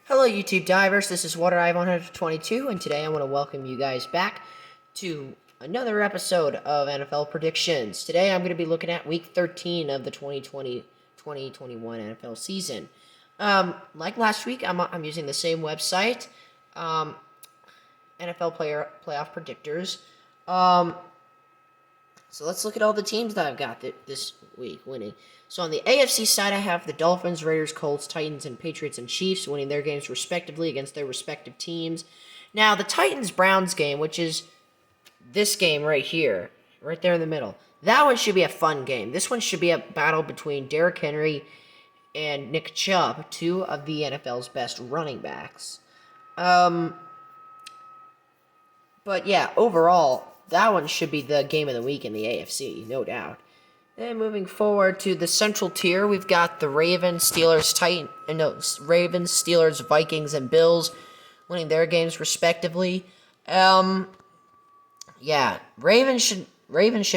Hello YouTube divers, this is WaterEye122 and today I want to welcome you guys back to another episode of NFL Predictions. Today I'm going to be looking at week 13 of the 2020-2021 NFL season. Like last week, I'm using the same website, NFL Playoff Predictors. So let's look at all the teams that I've got this week winning. So on the AFC side, I have the Dolphins, Raiders, Colts, Titans, and Patriots and Chiefs winning their games respectively against their respective teams. Now, the Titans-Browns game, which is this game right here, right there in the middle, that one should be a fun game. This one should be a battle between Derrick Henry and Nick Chubb, two of the NFL's best running backs. But yeah, overall, that one should be the game of the week in the AFC, no doubt. Then moving forward to the central tier, we've got the Ravens, Steelers, Vikings, and Bills winning their games respectively. Yeah, Ravens should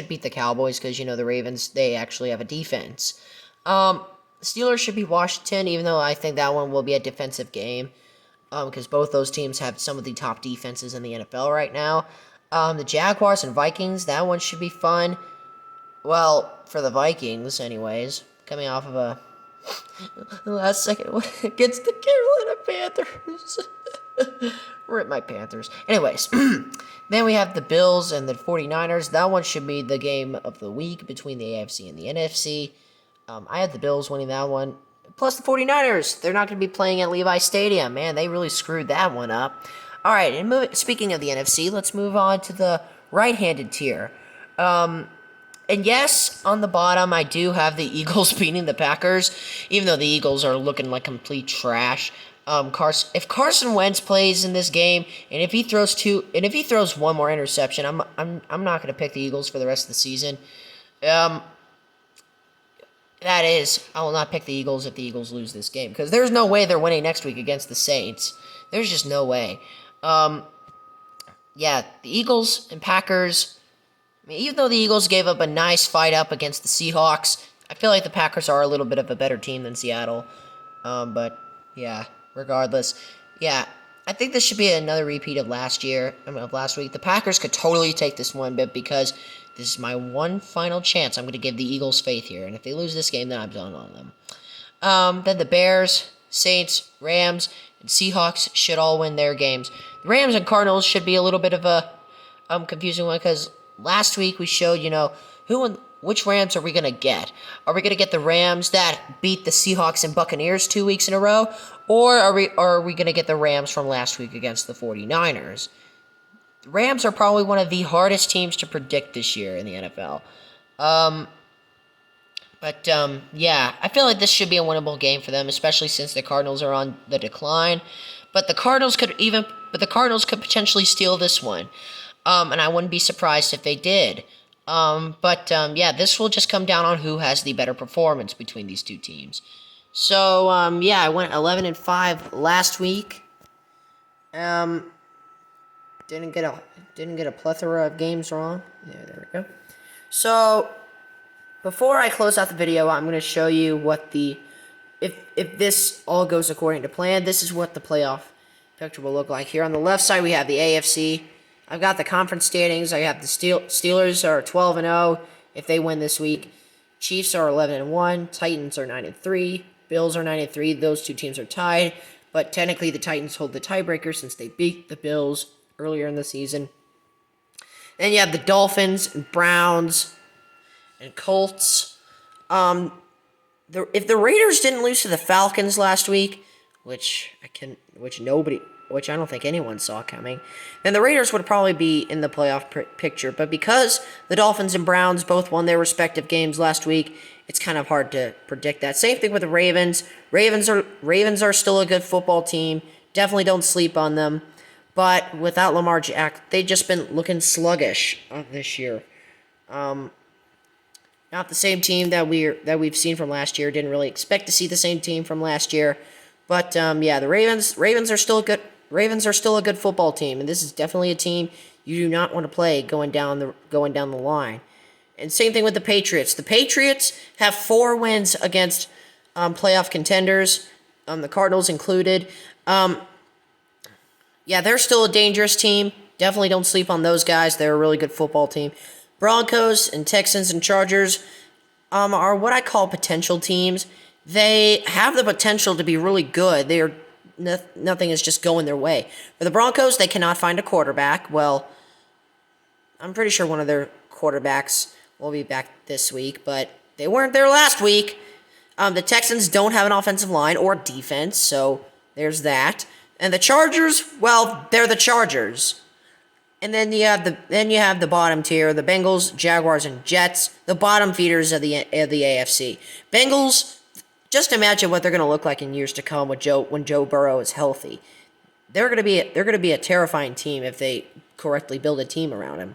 beat the Cowboys because the Ravens, they actually have a defense. Steelers should beat Washington, even though I think that one will be a defensive game because both those teams have some of the top defenses in the NFL right now. The Jaguars and Vikings, that one should be fun. Well, for the Vikings, anyways, coming off of a last second win against the Carolina Panthers. Rip my Panthers. Anyways, then we have the Bills and the 49ers. That one should be the game of the week between the AFC and the NFC. I had the Bills winning that one. Plus the 49ers, they're not going to be playing at Levi Stadium. Man, they really screwed that one up. All right, and speaking of the NFC, let's move on to the right-handed tier. And yes, on the bottom, I do have the Eagles beating the Packers, even though the Eagles are looking like complete trash. If Carson Wentz plays in this game, and if he throws one more interception, I'm not going to pick the Eagles for the rest of the season. That is, I will not pick the Eagles if the Eagles lose this game, because there's no way they're winning next week against the Saints. There's just no way. Yeah, the Eagles and Packers. I mean, even though the Eagles gave up a nice fight up against the Seahawks, I feel like the Packers are a little bit of a better team than Seattle. But yeah, regardless, yeah, I think this should be another repeat of last week. The Packers could totally take this one, but because this is my one final chance, I'm going to give the Eagles faith here. And if they lose this game, then I'm done on them. Then the Bears, Saints, Rams, and Seahawks should all win their games. The Rams and Cardinals should be a little bit of a confusing one because last week we showed, which Rams are we going to get? Are we going to get the Rams that beat the Seahawks and Buccaneers 2 weeks in a row? Or are we going to get the Rams from last week against the 49ers? The Rams are probably one of the hardest teams to predict this year in the NFL. Yeah, I feel like this should be a winnable game for them, especially since the Cardinals are on the decline. But the Cardinals could potentially steal this one. And I wouldn't be surprised if they did. Yeah, this will just come down on who has the better performance between these two teams. So, yeah, I went 11-5 last week. Didn't get a plethora of games wrong. Yeah, there we go. So, before I close out the video, I'm going to show you what if this all goes according to plan, this is what the playoff picture will look like. Here on the left side, we have the AFC. I've got the conference standings. I have the Steelers are 12-0 if they win this week. Chiefs are 11-1. Titans are 9-3. Bills are 9-3. Those two teams are tied, but technically the Titans hold the tiebreaker since they beat the Bills earlier in the season. Then you have the Dolphins and Browns and Colts. If the Raiders didn't lose to the Falcons last week, which I don't think anyone saw coming, then the Raiders would probably be in the playoff picture. But because the Dolphins and Browns both won their respective games last week, it's kind of hard to predict that. Same thing with the Ravens. Ravens are still a good football team. Definitely don't sleep on them. But without Lamar Jackson, they've just been looking sluggish this year. Not the same team that we've seen from last year. Didn't really expect to see the same team from last year. But yeah, the Ravens are still good. Ravens are still a good football team, and this is definitely a team you do not want to play going down the line. And same thing with the Patriots. The Patriots have 4 wins against playoff contenders. the Cardinals included. Yeah, they're still a dangerous team. Definitely don't sleep on those guys. They're a really good football team. Broncos and Texans and Chargers are what I call potential teams. They have the potential to be really good. They are nothing is just going their way. For the Broncos, they cannot find a quarterback. Well, I'm pretty sure one of their quarterbacks will be back this week, but they weren't there last week. The Texans don't have an offensive line or defense, so there's that. And the Chargers, well, they're the Chargers. And then you have the bottom tier, the Bengals, Jaguars, and Jets, the bottom feeders of the AFC. Bengals, just imagine what they're going to look like in years to come when Joe Burrow is healthy. They're going to be a terrifying team if they correctly build a team around him.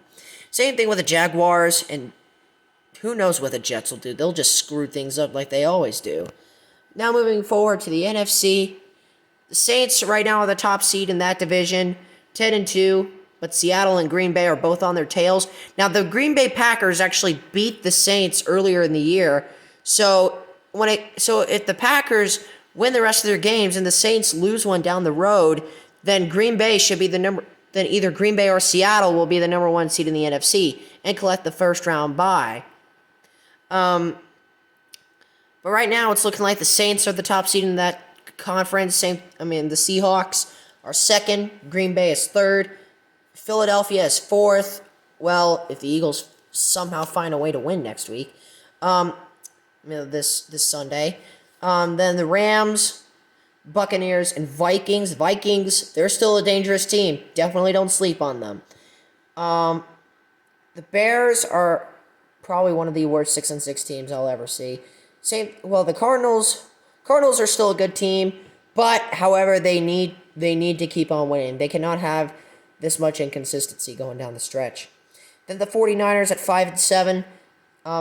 Same thing with the Jaguars, and who knows what the Jets will do. They'll just screw things up like they always do. Now moving forward to the NFC, the Saints right now are the top seed in that division, 10-2. But Seattle and Green Bay are both on their tails. Now, the Green Bay Packers actually beat the Saints earlier in the year. So if the Packers win the rest of their games and the Saints lose one down the road, then Green Bay should be then either Green Bay or Seattle will be the number 1 seed in the NFC and collect the first round bye. But right now it's looking like the Saints are the top seed in that conference. The Seahawks are second, Green Bay is third. Philadelphia is fourth. Well, if the Eagles somehow find a way to win next week, this Sunday, then the Rams, Buccaneers, and Vikings. Vikings, they're still a dangerous team. Definitely don't sleep on them. The Bears are probably one of the worst 6-6 teams I'll ever see. The Cardinals are still a good team, but however, they need to keep on winning. They cannot have this much inconsistency going down the stretch. Then the 49ers at 5-7,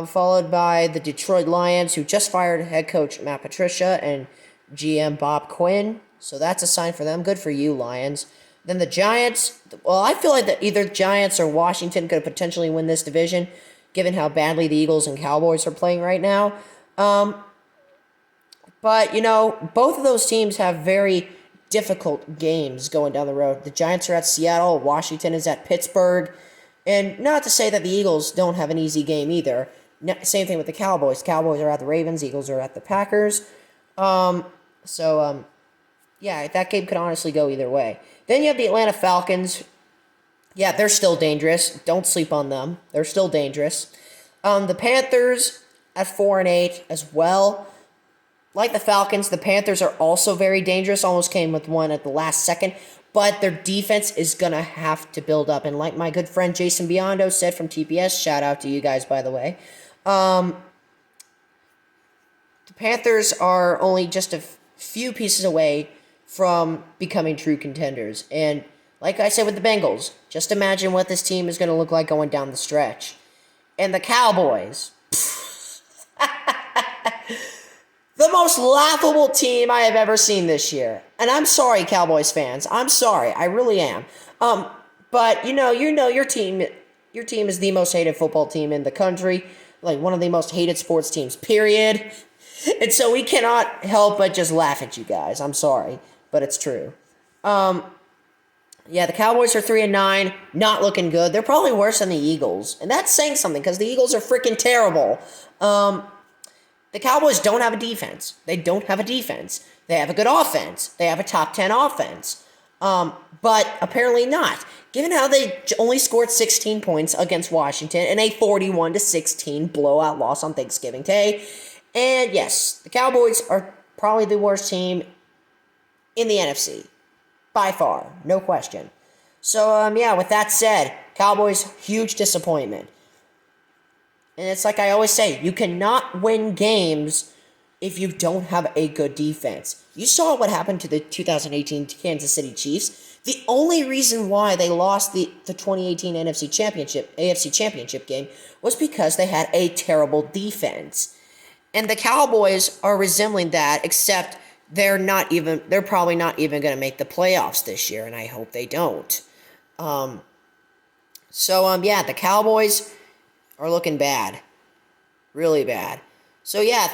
followed by the Detroit Lions, who just fired head coach Matt Patricia and GM Bob Quinn. So that's a sign for them. Good for you, Lions. Then the Giants. Well, I feel like that either Giants or Washington could potentially win this division, given how badly the Eagles and Cowboys are playing right now. But, both of those teams have very difficult games going down the road. The Giants are at Seattle, Washington is at Pittsburgh, and not to say that the Eagles don't have an easy game either. Same thing with the Cowboys. Cowboys are at the Ravens, Eagles are at the Packers. Yeah, that game could honestly go either way. Then you have the Atlanta Falcons. Yeah, they're still dangerous. Don't sleep on them. They're still dangerous. The Panthers at 4-8 as well. Like the Falcons, the Panthers are also very dangerous. Almost came with one at the last second. But their defense is going to have to build up. And like my good friend Jason Biondo said from TPS, shout out to you guys, by the way. The Panthers are only just a few pieces away from becoming true contenders. And like I said with the Bengals, just imagine what this team is going to look like going down the stretch. And the Cowboys. The most laughable team I have ever seen this year. And I'm sorry, Cowboys fans. I'm sorry. I really am. But your team is the most hated football team in the country. Like one of the most hated sports teams, period. And so we cannot help but just laugh at you guys. I'm sorry, but it's true. Yeah, the Cowboys are 3-9, not looking good. They're probably worse than the Eagles. And that's saying something because the Eagles are freaking terrible. The Cowboys don't have a defense. They don't have a defense. They have a good offense. They have a top 10 offense. But apparently not. Given how they only scored 16 points against Washington in a 41-16 blowout loss on Thanksgiving Day. And yes, the Cowboys are probably the worst team in the NFC. By far. No question. So, with that said, Cowboys, huge disappointment. And it's like I always say, you cannot win games if you don't have a good defense. You saw what happened to the 2018 Kansas City Chiefs. The only reason why they lost the 2018 AFC Championship game was because they had a terrible defense. And the Cowboys are resembling that, except they're probably not even going to make the playoffs this year, and I hope they don't. The Cowboys are looking bad. Really bad. So, yeah,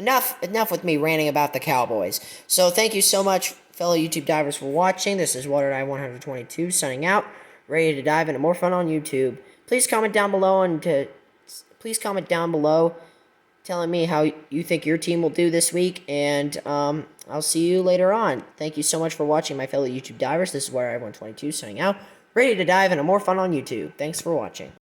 enough with me ranting about the Cowboys. So thank you so much, fellow YouTube divers, for watching. This is Water 122 signing out, ready to dive into more fun on YouTube. Please comment down below telling me how you think your team will do this week, and I'll see you later on. Thank you so much for watching, my fellow YouTube divers. This is Water 122 signing out, ready to dive into more fun on YouTube. Thanks for watching.